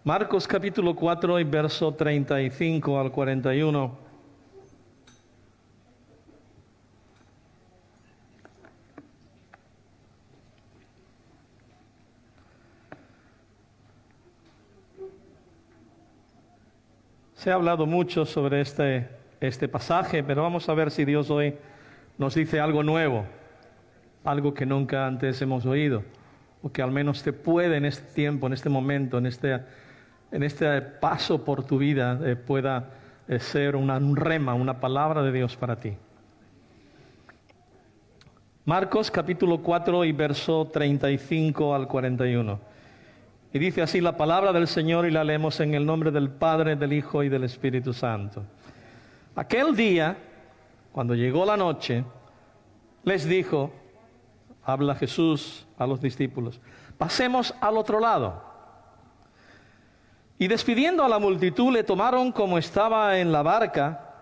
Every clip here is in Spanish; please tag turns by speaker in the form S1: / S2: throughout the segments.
S1: Marcos capítulo 4 y verso 35 al 41. Se ha hablado mucho sobre este pasaje, pero vamos a ver si Dios hoy nos dice algo nuevo, algo que nunca antes hemos oído, o que al menos te puede en este tiempo, en este momento, en este paso por tu vida, pueda ser un rema, una palabra de Dios para ti. Marcos capítulo 4 y verso 35 al 41. Y dice así la palabra del Señor, y la leemos en el nombre del Padre, del Hijo y del Espíritu Santo. Aquel día, cuando llegó la noche, les dijo, habla Jesús a los discípulos, pasemos al otro lado. Y despidiendo a la multitud, le tomaron como estaba en la barca,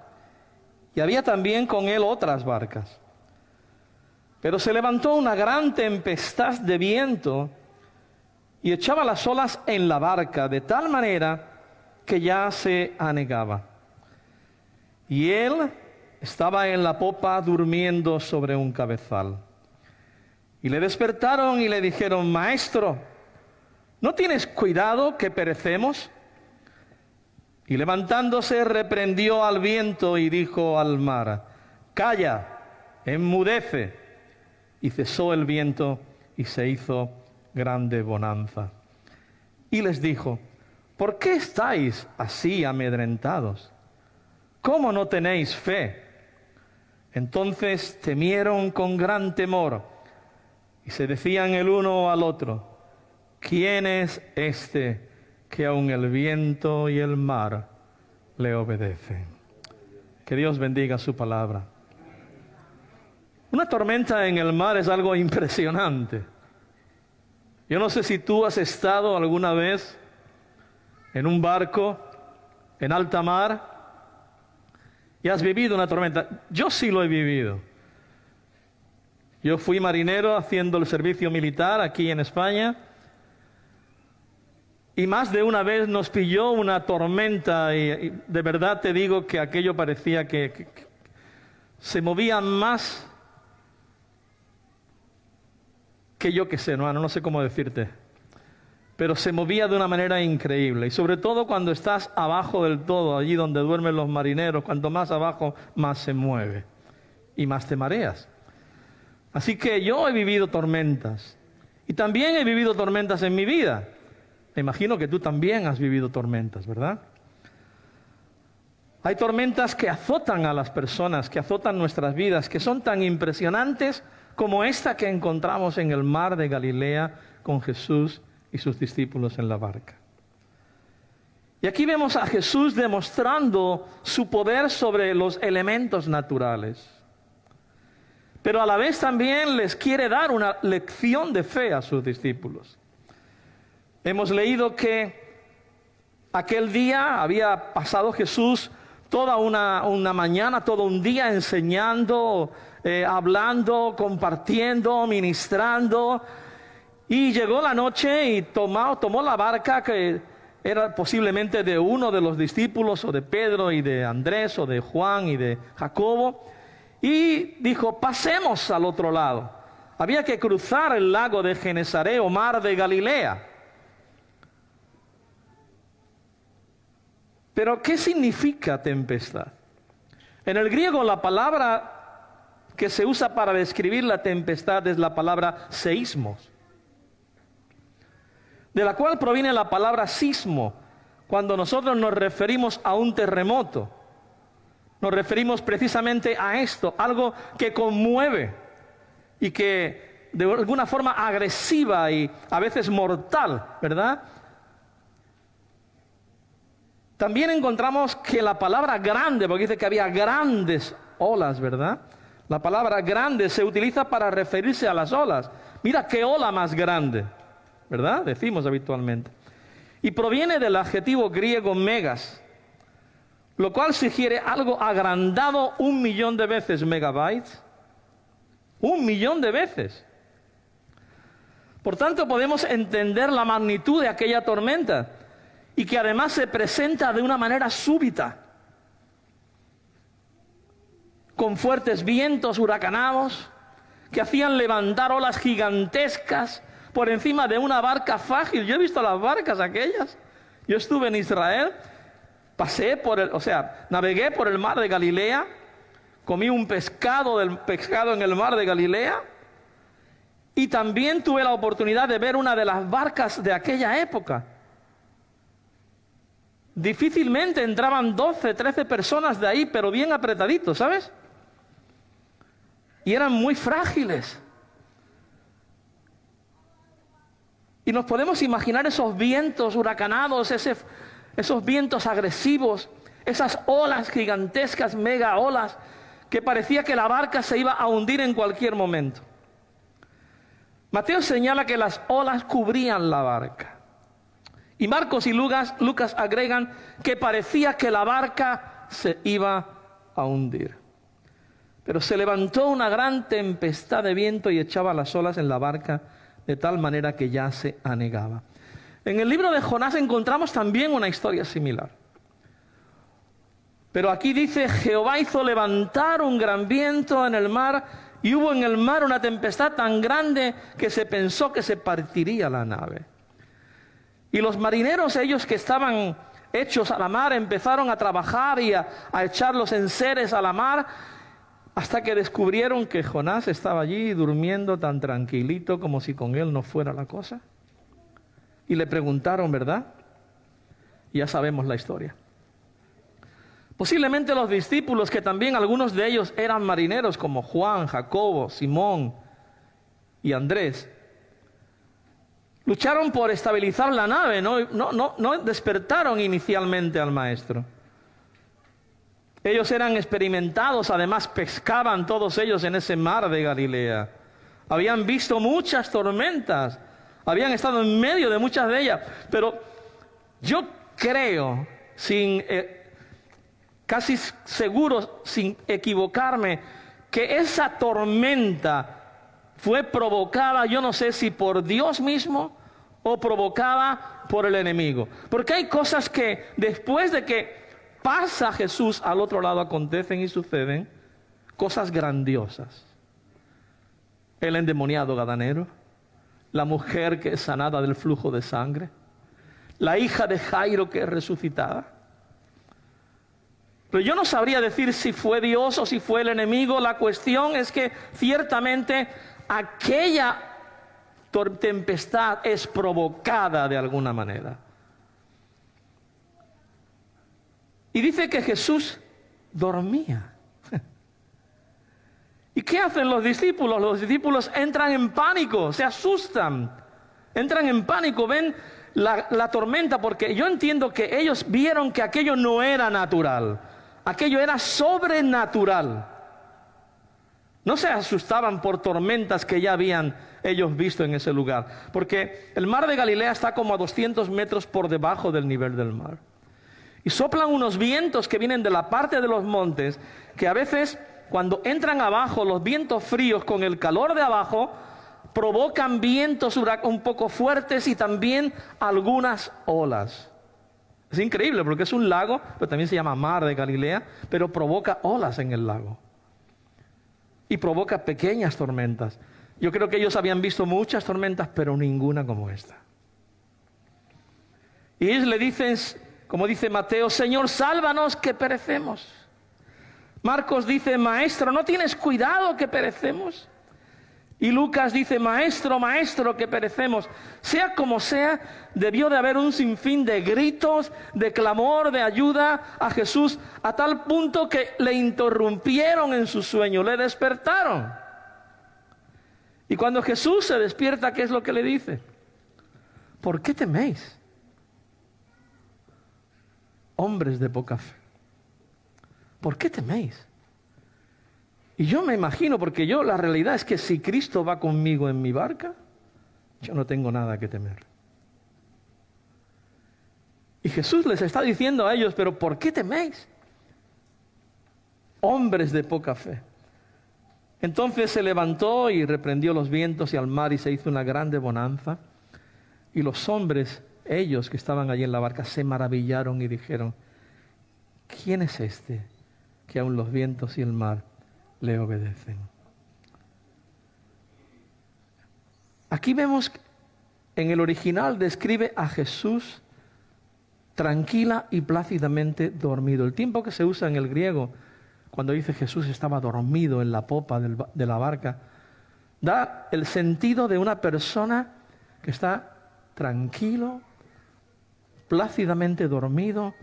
S1: y había también con él otras barcas. Pero se levantó una gran tempestad de viento, y echaba las olas en la barca, de tal manera que ya se anegaba. Y él estaba en la popa durmiendo sobre un cabezal. Y le despertaron y le dijeron, Maestro, ¿no tienes cuidado que perecemos? Y levantándose reprendió al viento y dijo al mar, Calla, enmudece. Y cesó el viento y se hizo grande bonanza. Y les dijo, ¿por qué estáis así amedrentados? ¿Cómo no tenéis fe? Entonces temieron con gran temor y se decían el uno al otro, ¿quién es este que aun el viento y el mar le obedecen? Que Dios bendiga su palabra. Una tormenta en el mar es algo impresionante. Yo no sé si tú has estado alguna vez en un barco en alta mar y has vivido una tormenta. Yo sí lo he vivido. Yo fui marinero haciendo el servicio militar aquí en España y más de una vez nos pilló una tormenta y de verdad te digo que aquello parecía que se movía más que yo que sé, no sé cómo decirte, pero se movía de una manera increíble, y sobre todo cuando estás abajo del todo, allí donde duermen los marineros, cuanto más abajo, más se mueve, y más te mareas. Así que yo he vivido tormentas, y también he vivido tormentas en mi vida. Me imagino que tú también has vivido tormentas, ¿verdad? Hay tormentas que azotan a las personas, que azotan nuestras vidas, que son tan impresionantes como esta que encontramos en el mar de Galilea con Jesús y sus discípulos en la barca. Y aquí vemos a Jesús demostrando su poder sobre los elementos naturales. Pero a la vez también les quiere dar una lección de fe a sus discípulos. Hemos leído que aquel día había pasado Jesús toda una mañana, todo un día enseñando, hablando, compartiendo, ministrando, y llegó la noche y tomó la barca que era posiblemente de uno de los discípulos, o de Pedro y de Andrés, o de Juan y de Jacobo, y dijo, pasemos al otro lado. Había que cruzar el lago de Genesaret o mar de Galilea. Pero ¿qué significa tempestad? En el griego la palabra que se usa para describir la tempestad es la palabra seísmos, de la cual proviene la palabra sismo. Cuando nosotros nos referimos a un terremoto, nos referimos precisamente a esto, algo que conmueve y que de alguna forma agresiva y a veces mortal, ¿verdad? También encontramos que la palabra grande, porque dice que había grandes olas, ¿verdad? La palabra grande se utiliza para referirse a las olas. Mira qué ola más grande, ¿verdad? Decimos habitualmente. Y proviene del adjetivo griego megas, lo cual sugiere algo agrandado 1.000.000 de veces, megabytes. 1.000.000 de veces. Por tanto, podemos entender la magnitud de aquella tormenta. y que además se presenta de una manera súbita, con fuertes vientos huracanados que hacían levantar olas gigantescas por encima de una barca frágil. Yo he visto las barcas aquellas. Yo estuve en Israel, navegué por el mar de Galilea, comí un pescado en el mar de Galilea, y también tuve la oportunidad de ver una de las barcas de aquella época. Difícilmente entraban 12, 13 personas de ahí, pero bien apretaditos, ¿sabes? Y eran muy frágiles. Y nos podemos imaginar esos vientos huracanados, esos vientos agresivos, esas olas gigantescas, mega olas, que parecía que la barca se iba a hundir en cualquier momento. Mateo señala que las olas cubrían la barca. Y Marcos y Lucas agregan que parecía que la barca se iba a hundir. Pero se levantó una gran tempestad de viento y echaba las olas en la barca de tal manera que ya se anegaba. En el libro de Jonás encontramos también una historia similar. Pero aquí dice: Jehová hizo levantar un gran viento en el mar, y hubo en el mar una tempestad tan grande que se pensó que se partiría la nave. Y los marineros, ellos que estaban hechos a la mar, empezaron a trabajar y a echar los enseres a la mar, hasta que descubrieron que Jonás estaba allí durmiendo tan tranquilito como si con él no fuera la cosa. Y le preguntaron, ¿verdad? Ya sabemos la historia. Posiblemente los discípulos, que también algunos de ellos eran marineros, como Juan, Jacobo, Simón y Andrés, lucharon por estabilizar la nave, no despertaron inicialmente al maestro. Ellos eran experimentados, además pescaban todos ellos en ese mar de Galilea. Habían visto muchas tormentas, habían estado en medio de muchas de ellas, pero yo creo, casi seguro, sin equivocarme, que esa tormenta fue provocada, yo no sé si por Dios mismo o provocada por el enemigo. Porque hay cosas que después de que pasa Jesús al otro lado acontecen y suceden cosas grandiosas. El endemoniado gadareno, la mujer que es sanada del flujo de sangre, la hija de Jairo que es resucitada. Pero yo no sabría decir si fue Dios o si fue el enemigo. La cuestión es que ciertamente aquella tempestad es provocada de alguna manera. Y dice que Jesús dormía. ¿Y qué hacen los discípulos? Los discípulos entran en pánico, se asustan, entran en pánico, ven la tormenta, porque yo entiendo que ellos vieron que aquello no era natural, aquello era sobrenatural. No se asustaban por tormentas que ya habían ellos visto en ese lugar, porque el mar de Galilea está como a 200 metros por debajo del nivel del mar. Y soplan unos vientos que vienen de la parte de los montes, que a veces cuando entran abajo, los vientos fríos con el calor de abajo, provocan vientos un poco fuertes y también algunas olas. Es increíble porque es un lago, pero también se llama mar de Galilea, pero provoca olas en el lago. Y provoca pequeñas tormentas. Yo creo que ellos habían visto muchas tormentas, pero ninguna como esta. Y ellos le dicen, como dice Mateo: Señor, sálvanos que perecemos. Marcos dice: Maestro, ¿no tienes cuidado que perecemos? Y Lucas dice: Maestro, Maestro, que perecemos. Sea como sea, debió de haber un sinfín de gritos, de clamor, de ayuda a Jesús, a tal punto que le interrumpieron en su sueño, le despertaron. Y cuando Jesús se despierta, ¿qué es lo que le dice? ¿Por qué teméis, hombres de poca fe? ¿Por qué teméis? Y yo me imagino, porque la realidad es que si Cristo va conmigo en mi barca, yo no tengo nada que temer. Y Jesús les está diciendo a ellos: ¿pero por qué teméis, hombres de poca fe? Entonces se levantó y reprendió los vientos y al mar, y se hizo una grande bonanza. Y los hombres ellos que estaban allí en la barca se maravillaron y dijeron: ¿quién es este que aun los vientos y el mar le obedecen? Aquí vemos, en el original describe a Jesús tranquila y plácidamente dormido. El tiempo que se usa en el griego, cuando dice Jesús estaba dormido en la popa de la barca, da el sentido de una persona que está tranquilo, plácidamente dormido,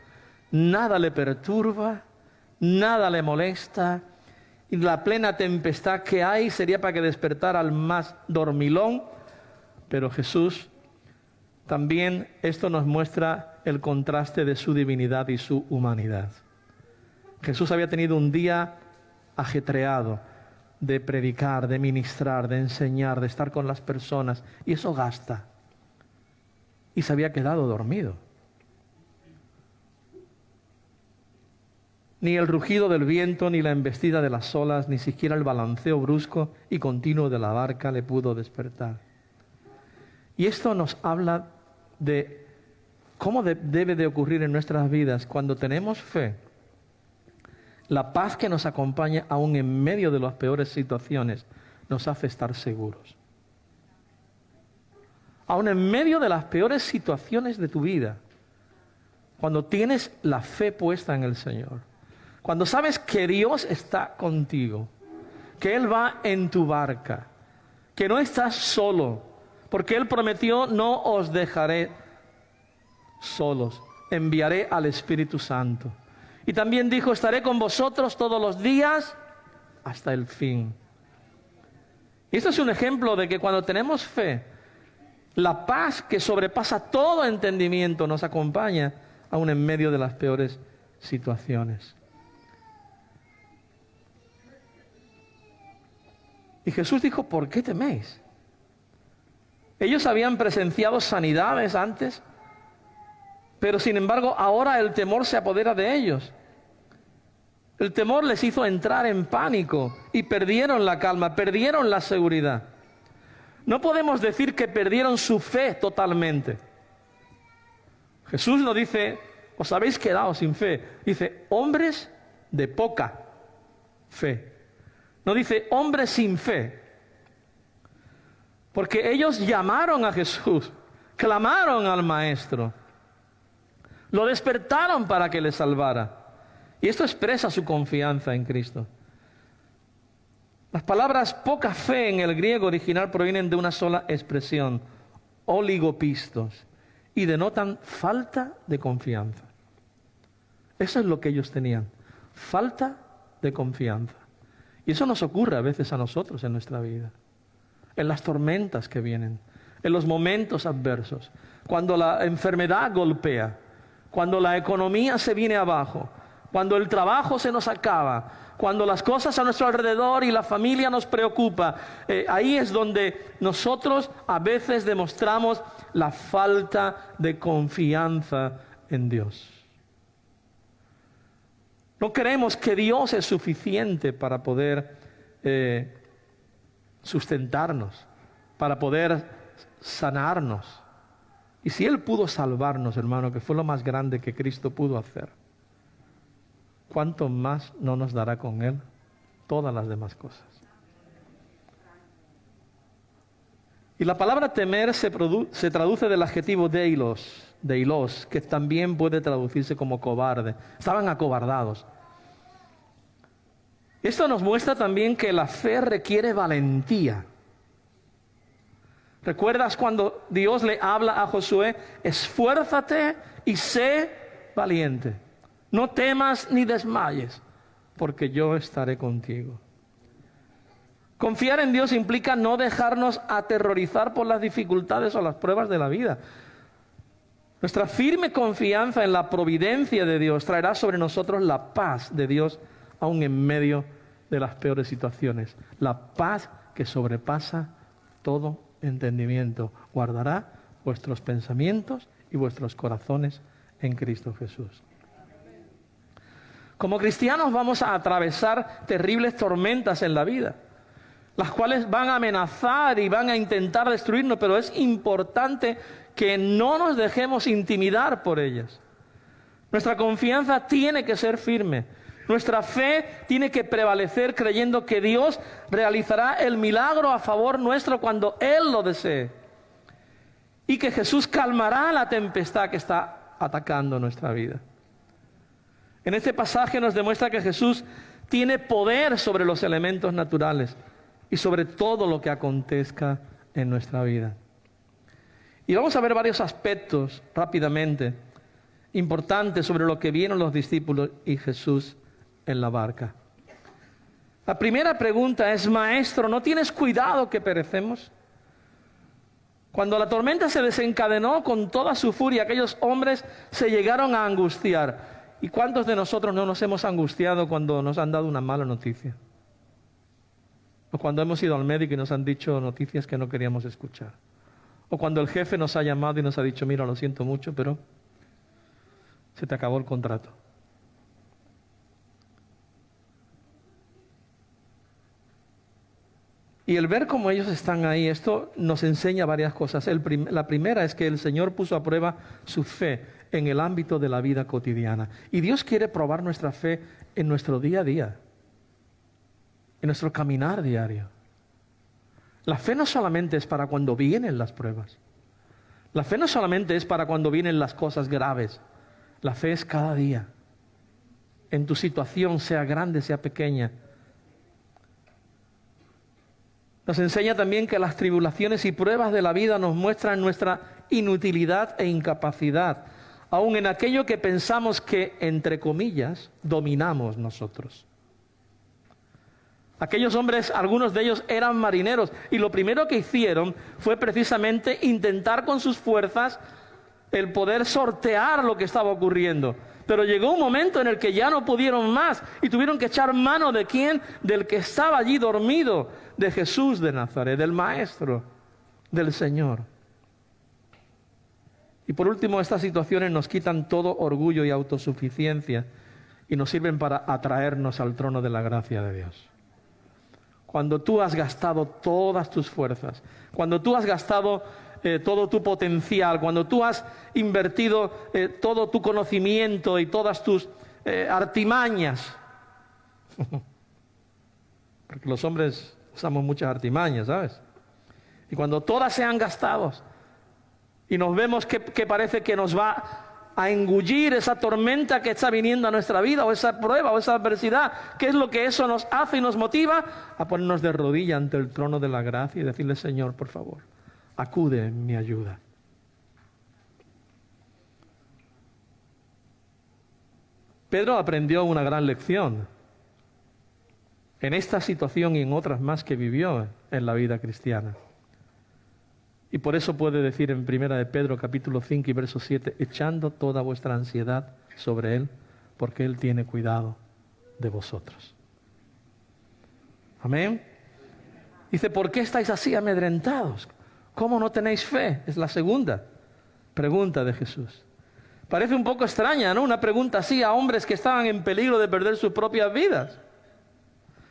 S1: nada le perturba, nada le molesta, y la plena tempestad que hay sería para que despertara al más dormilón. Pero Jesús, también esto nos muestra el contraste de su divinidad y su humanidad. Jesús había tenido un día ajetreado de predicar, de ministrar, de enseñar, de estar con las personas, y eso gasta. Y se había quedado dormido. Ni el rugido del viento, ni la embestida de las olas, ni siquiera el balanceo brusco y continuo de la barca le pudo despertar. Y esto nos habla de cómo debe de ocurrir en nuestras vidas cuando tenemos fe. La paz que nos acompaña aún en medio de las peores situaciones nos hace estar seguros. Aún en medio de las peores situaciones de tu vida, cuando tienes la fe puesta en el Señor, cuando sabes que Dios está contigo, que Él va en tu barca, que no estás solo, porque Él prometió: no os dejaré solos, enviaré al Espíritu Santo. Y también dijo: estaré con vosotros todos los días hasta el fin. Y esto es un ejemplo de que cuando tenemos fe, la paz que sobrepasa todo entendimiento nos acompaña aún en medio de las peores situaciones. Y Jesús dijo: ¿por qué teméis? Ellos habían presenciado sanidades antes, pero sin embargo ahora el temor se apodera de ellos. El temor les hizo entrar en pánico y perdieron la calma, perdieron la seguridad. No podemos decir que perdieron su fe totalmente. Jesús no dice: os habéis quedado sin fe. Dice: hombres de poca fe. No dice: hombres sin fe. Porque ellos llamaron a Jesús, clamaron al Maestro, lo despertaron para que les salvara. Y esto expresa su confianza en Cristo. Las palabras poca fe en el griego original provienen de una sola expresión: oligopistos, y denotan falta de confianza. Eso es lo que ellos tenían, falta de confianza. Y eso nos ocurre a veces a nosotros en nuestra vida, en las tormentas que vienen, en los momentos adversos, cuando la enfermedad golpea, cuando la economía se viene abajo, cuando el trabajo se nos acaba, cuando las cosas a nuestro alrededor y la familia nos preocupa. Ahí es donde nosotros a veces demostramos la falta de confianza en Dios. No creemos que Dios es suficiente para poder sustentarnos, para poder sanarnos. Y si Él pudo salvarnos, hermano, que fue lo más grande que Cristo pudo hacer, ¿cuánto más no nos dará con Él todas las demás cosas? Y la palabra temer se traduce del adjetivo deilos, que también puede traducirse como cobarde. Estaban acobardados. Esto nos muestra también que la fe requiere valentía. ¿Recuerdas cuando Dios le habla a Josué? Esfuérzate y sé valiente. No temas ni desmayes, porque yo estaré contigo. Confiar en Dios implica no dejarnos aterrorizar por las dificultades o las pruebas de la vida. Nuestra firme confianza en la providencia de Dios traerá sobre nosotros la paz de Dios aún en medio de las peores situaciones. La paz que sobrepasa todo entendimiento guardará vuestros pensamientos y vuestros corazones en Cristo Jesús. Como cristianos vamos a atravesar terribles tormentas en la vida, las cuales van a amenazar y van a intentar destruirnos, pero es importante que no nos dejemos intimidar por ellas. Nuestra confianza tiene que ser firme. Nuestra fe tiene que prevalecer creyendo que Dios realizará el milagro a favor nuestro cuando Él lo desee. Y que Jesús calmará la tempestad que está atacando nuestra vida. En este pasaje nos demuestra que Jesús tiene poder sobre los elementos naturales y sobre todo lo que acontezca en nuestra vida. Y vamos a ver varios aspectos rápidamente importantes sobre lo que vieron los discípulos y Jesús en la barca. La primera pregunta es: Maestro, ¿no tienes cuidado que perecemos? Cuando la tormenta se desencadenó con toda su furia, aquellos hombres se llegaron a angustiar. ¿Y cuántos de nosotros no nos hemos angustiado cuando nos han dado una mala noticia? O cuando hemos ido al médico y nos han dicho noticias que no queríamos escuchar. O cuando el jefe nos ha llamado y nos ha dicho: mira, lo siento mucho, pero se te acabó el contrato. Y el ver cómo ellos están ahí, esto nos enseña varias cosas. La primera es que el Señor puso a prueba su fe en el ámbito de la vida cotidiana. Y Dios quiere probar nuestra fe en nuestro día a día, en nuestro caminar diario. La fe no solamente es para cuando vienen las pruebas. La fe no solamente es para cuando vienen las cosas graves. La fe es cada día. En tu situación, sea grande, sea pequeña. Nos enseña también que las tribulaciones y pruebas de la vida nos muestran nuestra inutilidad e incapacidad, aun en aquello que pensamos que, entre comillas, dominamos nosotros. Aquellos hombres, algunos de ellos eran marineros, y lo primero que hicieron fue precisamente intentar con sus fuerzas el poder sortear lo que estaba ocurriendo. Pero llegó un momento en el que ya no pudieron más y tuvieron que echar mano ¿de quién? Del que estaba allí dormido, de Jesús de Nazaret, del Maestro, del Señor. Y por último, estas situaciones nos quitan todo orgullo y autosuficiencia y nos sirven para atraernos al trono de la gracia de Dios. Cuando tú has gastado todas tus fuerzas, cuando tú has gastado todo tu potencial, cuando tú has invertido todo tu conocimiento y todas tus artimañas, porque los hombres usamos muchas artimañas, ¿sabes? Y cuando todas se han gastado y nos vemos que parece que nos va a engullir esa tormenta que está viniendo a nuestra vida, o esa prueba, o esa adversidad, ¿qué es lo que eso nos hace y nos motiva? A ponernos de rodillas ante el trono de la gracia y decirle: Señor, por favor, acude en mi ayuda. Pedro aprendió una gran lección en esta situación y en otras más que vivió en la vida cristiana. Y por eso puede decir en 1 de Pedro capítulo 5 y verso 7: echando toda vuestra ansiedad sobre Él, porque Él tiene cuidado de vosotros. Amén. Dice: ¿por qué estáis así amedrentados? ¿Cómo no tenéis fe? Es la segunda pregunta de Jesús. Parece un poco extraña, ¿no? Una pregunta así a hombres que estaban en peligro de perder sus propias vidas.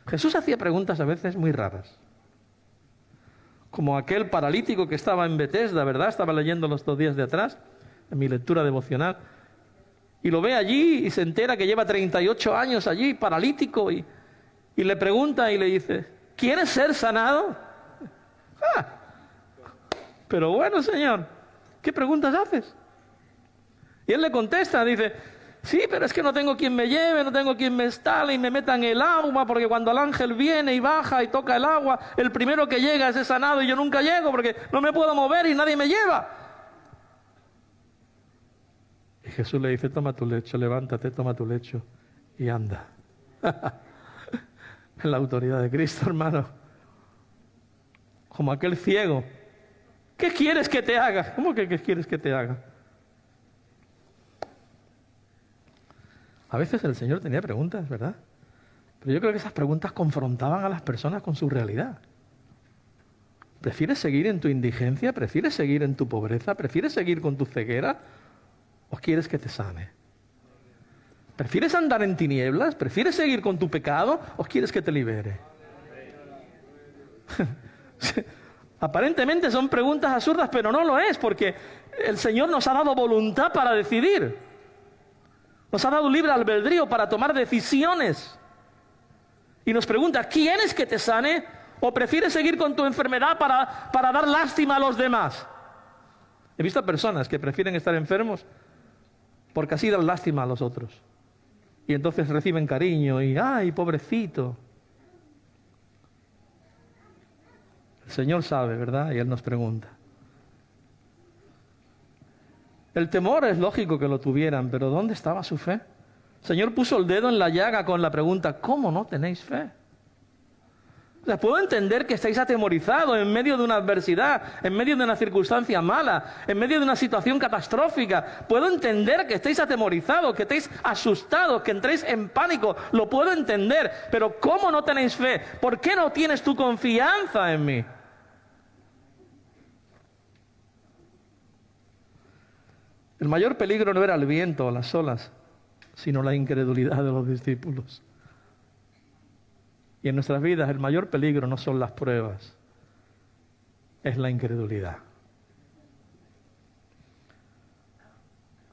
S1: Jesús hacía preguntas a veces muy raras. Como aquel paralítico que estaba en Betesda, ¿verdad? Estaba leyendo los 2 días de atrás, en mi lectura devocional. Y lo ve allí y se entera que lleva 38 años allí, paralítico. Y le pregunta y le dice: ¿quieres ser sanado? ¡Ah! Pero bueno, Señor, ¿qué preguntas haces? Y él le contesta, dice: sí, pero es que no tengo quien me lleve, no tengo quien me instale y me meta en el agua, porque cuando el ángel viene y baja y toca el agua, el primero que llega es sanado y yo nunca llego porque no me puedo mover y nadie me lleva. Y Jesús le dice: toma tu lecho, levántate, toma tu lecho y anda. En la autoridad de Cristo, hermano. Como aquel ciego. ¿Qué quieres que te haga? ¿Cómo que qué quieres que te haga? A veces el Señor tenía preguntas, ¿verdad? Pero yo creo que esas preguntas confrontaban a las personas con su realidad. ¿Prefieres seguir en tu indigencia? ¿Prefieres seguir en tu pobreza? ¿Prefieres seguir con tu ceguera? ¿O quieres que te sane? ¿Prefieres andar en tinieblas? ¿Prefieres seguir con tu pecado? ¿O quieres que te libere? Aparentemente son preguntas absurdas, pero no lo es, porque El Señor nos ha dado voluntad para decidir. Nos ha dado libre albedrío para tomar decisiones. Y nos pregunta, ¿quieres que te sane? ¿O prefieres seguir con tu enfermedad para dar lástima a los demás? He visto personas que prefieren estar enfermos porque así dan lástima a los otros. Y entonces reciben cariño y ¡ay, pobrecito! El Señor sabe, ¿verdad? Y Él nos pregunta. El temor es lógico que lo tuvieran, pero ¿dónde estaba su fe? El Señor puso el dedo en la llaga con la pregunta, ¿cómo no tenéis fe? O sea, puedo entender que estáis atemorizados en medio de una adversidad, en medio de una circunstancia mala, en medio de una situación catastrófica. Puedo entender que estéis atemorizados, que estéis asustados, que entréis en pánico. Lo puedo entender, pero ¿cómo no tenéis fe? ¿Por qué no tienes tu confianza en mí? El mayor peligro no era el viento o las olas, sino la incredulidad de los discípulos. Y en nuestras vidas el mayor peligro no son las pruebas, es la incredulidad.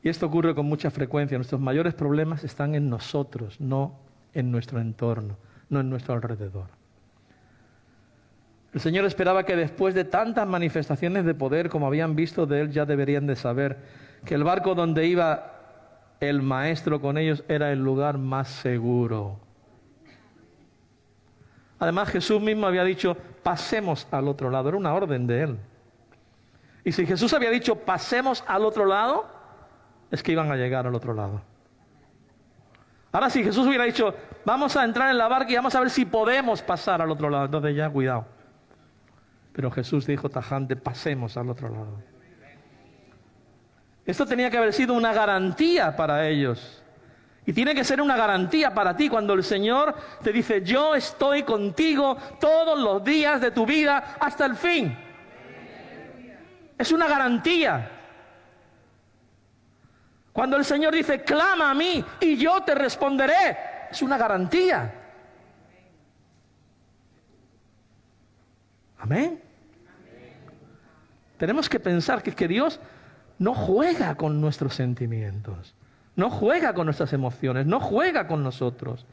S1: Y esto ocurre con mucha frecuencia. Nuestros mayores problemas están en nosotros, no en nuestro entorno, no en nuestro alrededor. El Señor esperaba que después de tantas manifestaciones de poder como habían visto de Él, ya deberían de saber que el barco donde iba el Maestro con ellos era el lugar más seguro. Además, Jesús mismo había dicho, pasemos al otro lado. Era una orden de Él. Y si Jesús había dicho, pasemos al otro lado, es que iban a llegar al otro lado. Ahora, si Jesús hubiera dicho, vamos a entrar en la barca y vamos a ver si podemos pasar al otro lado, entonces ya, cuidado. Pero Jesús dijo tajante, pasemos al otro lado. Esto tenía que haber sido una garantía para ellos. Y tiene que ser una garantía para ti cuando el Señor te dice, yo estoy contigo todos los días de tu vida hasta el fin. Es una garantía. Cuando el Señor dice, clama a mí y yo te responderé, es una garantía. Amén. Tenemos que pensar que Dios no juega con nuestros sentimientos, no juega con nuestras emociones, no juega con nosotros.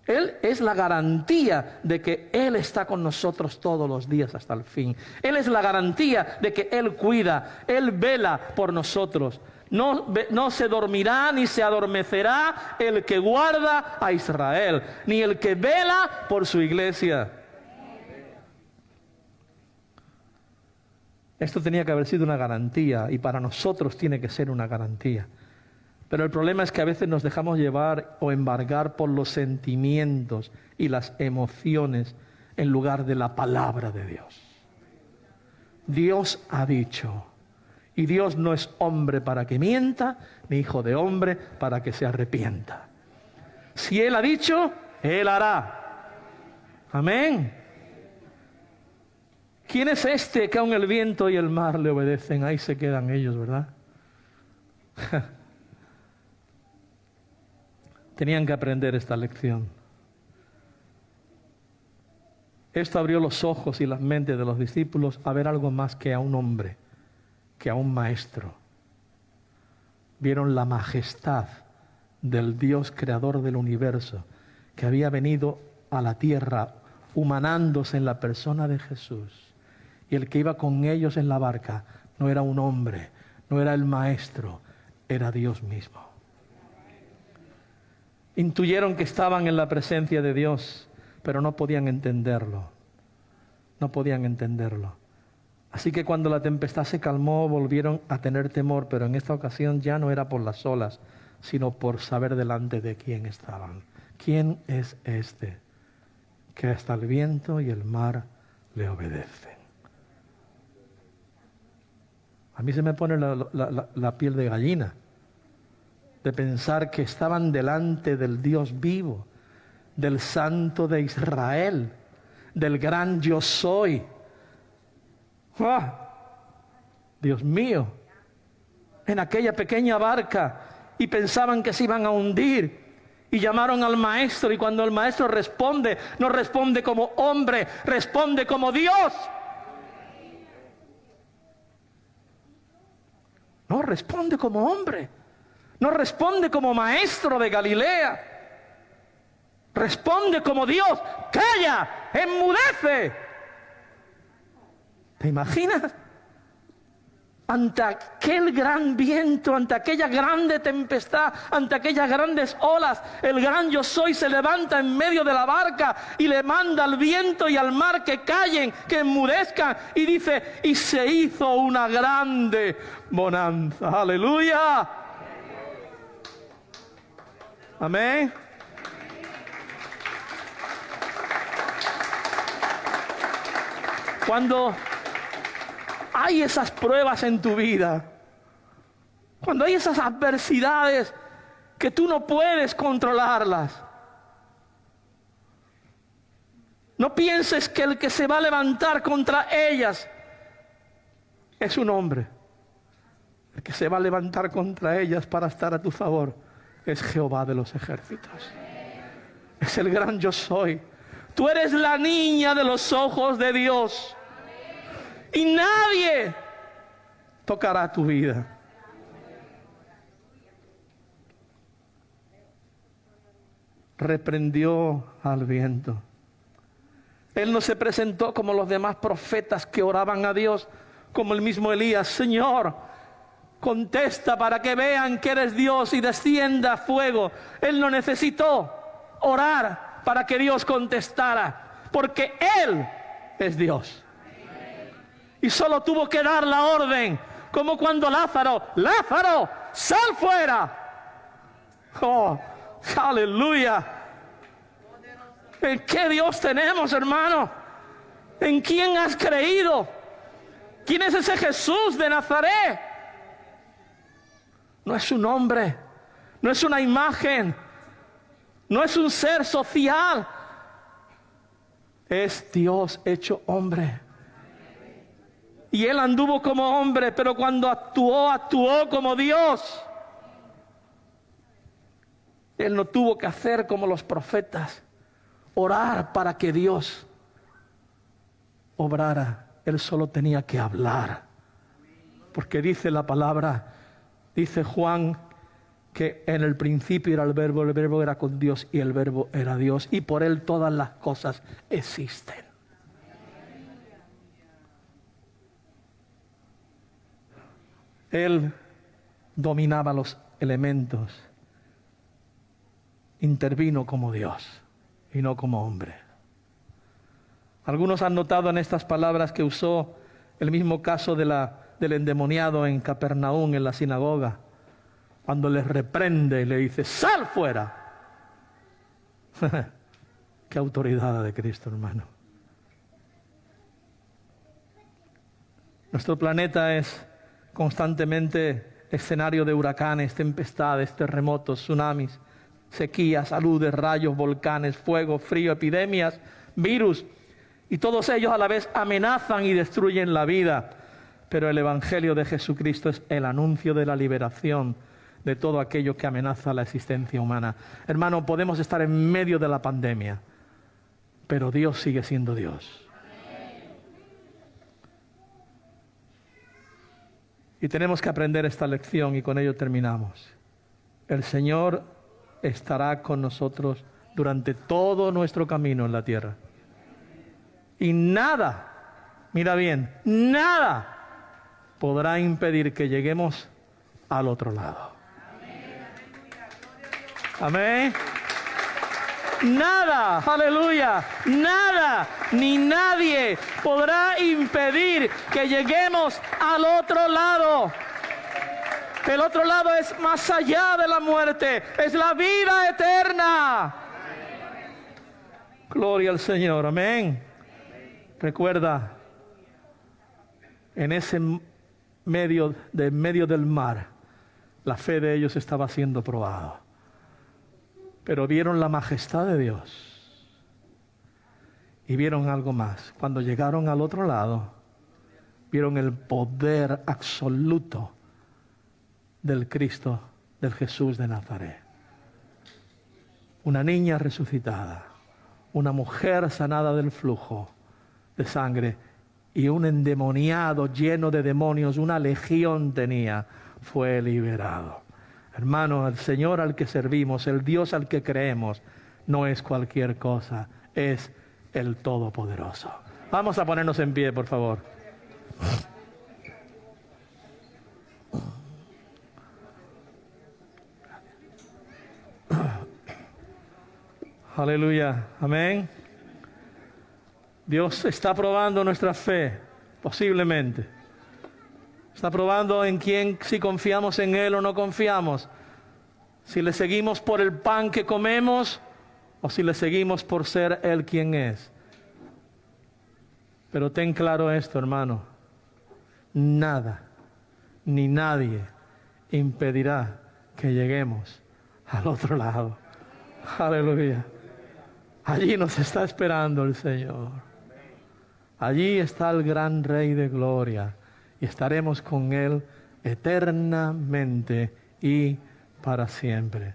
S1: Él es la garantía de que Él está con nosotros todos los días hasta el fin. Él es la garantía de que Él cuida, Él vela por nosotros. No se dormirá ni se adormecerá el que guarda a Israel, ni el que vela por su iglesia. Esto tenía que haber sido una garantía y para nosotros tiene que ser una garantía. Pero el problema es que a veces nos dejamos llevar o embargar por los sentimientos y las emociones en lugar de la palabra de Dios. Dios ha dicho, y Dios no es hombre para que mienta, ni hijo de hombre para que se arrepienta. Si Él ha dicho, Él hará. Amén. ¿Quién es este que aun el viento y el mar le obedecen? Ahí se quedan ellos, ¿verdad? Tenían que aprender esta lección. Esto abrió los ojos y las mentes de los discípulos a ver algo más que a un hombre, que a un maestro. Vieron la majestad del Dios creador del universo, que había venido a la tierra humanándose en la persona de Jesús. Y el que iba con ellos en la barca no era un hombre, no era el maestro, era Dios mismo. Intuyeron que estaban en la presencia de Dios, pero no podían entenderlo. No podían entenderlo. Así que cuando la tempestad se calmó, volvieron a tener temor, pero en esta ocasión ya no era por las olas, sino por saber delante de quién estaban. ¿Quién es este que hasta el viento y el mar le obedecen? A mí se me pone la piel de gallina de pensar que estaban delante del Dios vivo, del Santo de Israel, del gran yo soy. ¡Ah! Dios mío, en aquella pequeña barca y pensaban que se iban a hundir y llamaron al maestro y cuando el maestro responde, no responde como hombre, responde como Dios. No, responde como hombre. No responde como maestro de Galilea. Responde como Dios. ¡Calla! ¡Enmudece! ¿Te imaginas? Ante aquel gran viento, ante aquella grande tempestad, ante aquellas grandes olas, el gran yo soy se levanta en medio de la barca y le manda al viento y al mar que callen, que enmudezcan, y dice, y se hizo una grande bonanza. ¡Aleluya! Amén. Cuando hay esas pruebas en tu vida, cuando hay esas adversidades que tú no puedes controlarlas, no pienses que el que se va a levantar contra ellas es un hombre. El que se va a levantar contra ellas para estar a tu favor es Jehová de los ejércitos. Es el gran yo soy. Tú eres la niña de los ojos de Dios. Y nadie tocará tu vida. Reprendió al viento. Él no se presentó como los demás profetas que oraban a Dios, como el mismo Elías. Señor, contesta para que vean que eres Dios y descienda fuego. Él no necesitó orar para que Dios contestara, porque Él es Dios. Y solo tuvo que dar la orden, como cuando Lázaro, sal fuera. Oh, aleluya. ¿En qué Dios tenemos, hermano? ¿En quién has creído? ¿Quién es ese Jesús de Nazaret? No es un hombre, no es una imagen, no es un ser social. Es Dios hecho hombre. Y Él anduvo como hombre, pero cuando actuó como Dios. Él no tuvo que hacer como los profetas, orar para que Dios obrara. Él solo tenía que hablar. Porque dice la palabra, dice Juan, que en el principio era el verbo era con Dios y el verbo era Dios. Y por Él todas las cosas existen. Él dominaba los elementos, intervino como Dios y no como hombre. Algunos han notado en estas palabras que usó el mismo caso del endemoniado en Capernaum, en la sinagoga, cuando les reprende y le dice, ¡sal fuera! ¡Qué autoridad de Cristo, hermano! Nuestro planeta es constantemente escenario de huracanes, tempestades, terremotos, tsunamis, sequías, aludes, rayos, volcanes, fuego, frío, epidemias, virus, y todos ellos a la vez amenazan y destruyen la vida. Pero el Evangelio de Jesucristo es el anuncio de la liberación de todo aquello que amenaza la existencia humana. Hermano, podemos estar en medio de la pandemia, pero Dios sigue siendo Dios. Y tenemos que aprender esta lección y con ello terminamos. El Señor estará con nosotros durante todo nuestro camino en la tierra. Y nada, mira bien, nada podrá impedir que lleguemos al otro lado. Amén. Nada, aleluya, nada ni nadie podrá impedir que lleguemos al otro lado. El otro lado es más allá de la muerte, es la vida eterna. Gloria al Señor, amén. Recuerda, en ese medio del mar, la fe de ellos estaba siendo probada. Pero vieron la majestad de Dios y vieron algo más. Cuando llegaron al otro lado, vieron el poder absoluto del Cristo, del Jesús de Nazaret. Una niña resucitada, una mujer sanada del flujo de sangre y un endemoniado lleno de demonios, una legión tenía, fue liberado. Hermano, el Señor al que servimos, el Dios al que creemos, no es cualquier cosa, es el Todopoderoso. Vamos a ponernos en pie, por favor. Aleluya, amén. Dios está probando nuestra fe, posiblemente. Está probando en quién, si confiamos en Él o no confiamos. Si le seguimos por el pan que comemos o si le seguimos por ser Él quien es. Pero ten claro esto, hermano. Nada, ni nadie impedirá que lleguemos al otro lado. Aleluya. Allí nos está esperando el Señor. Allí está el gran Rey de Gloria. Y estaremos con Él eternamente y para siempre.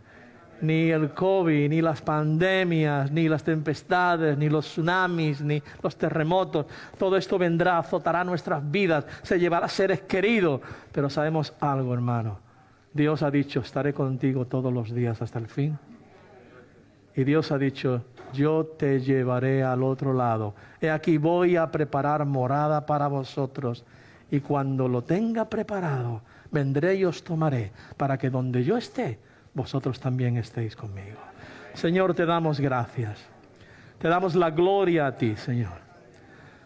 S1: Ni el COVID, ni las pandemias, ni las tempestades, ni los tsunamis, ni los terremotos, todo esto vendrá, azotará nuestras vidas, se llevará seres queridos. Pero sabemos algo, hermano. Dios ha dicho, estaré contigo todos los días hasta el fin. Y Dios ha dicho, yo te llevaré al otro lado. He aquí voy a preparar morada para vosotros. Y cuando lo tenga preparado, vendré y os tomaré, para que donde yo esté, vosotros también estéis conmigo. Señor, te damos gracias. Te damos la gloria a ti, Señor.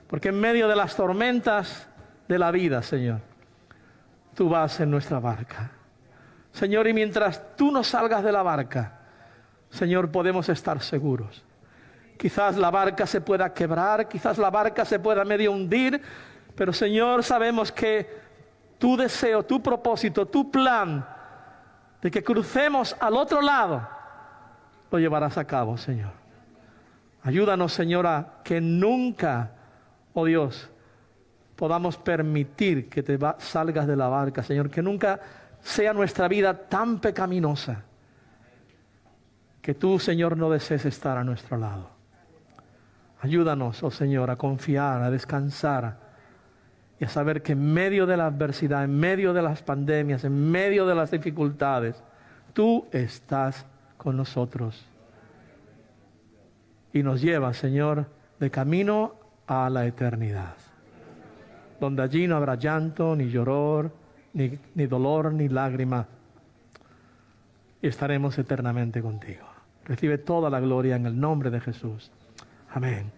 S1: Porque en medio de las tormentas de la vida, Señor, tú vas en nuestra barca. Señor, y mientras tú no salgas de la barca, Señor, podemos estar seguros. Quizás la barca se pueda quebrar, quizás la barca se pueda medio hundir, pero Señor, sabemos que tu deseo, tu propósito, tu plan de que crucemos al otro lado, lo llevarás a cabo, Señor. Ayúdanos, Señor, a que nunca, oh Dios, podamos permitir que salgas de la barca, Señor, que nunca sea nuestra vida tan pecaminosa que tú, Señor, no desees estar a nuestro lado. Ayúdanos, oh Señor, a confiar, a descansar y a saber que en medio de la adversidad, en medio de las pandemias, en medio de las dificultades, tú estás con nosotros. Y nos llevas, Señor, de camino a la eternidad, donde allí no habrá llanto, ni lloror, ni dolor, ni lágrima, y estaremos eternamente contigo. Recibe toda la gloria en el nombre de Jesús. Amén.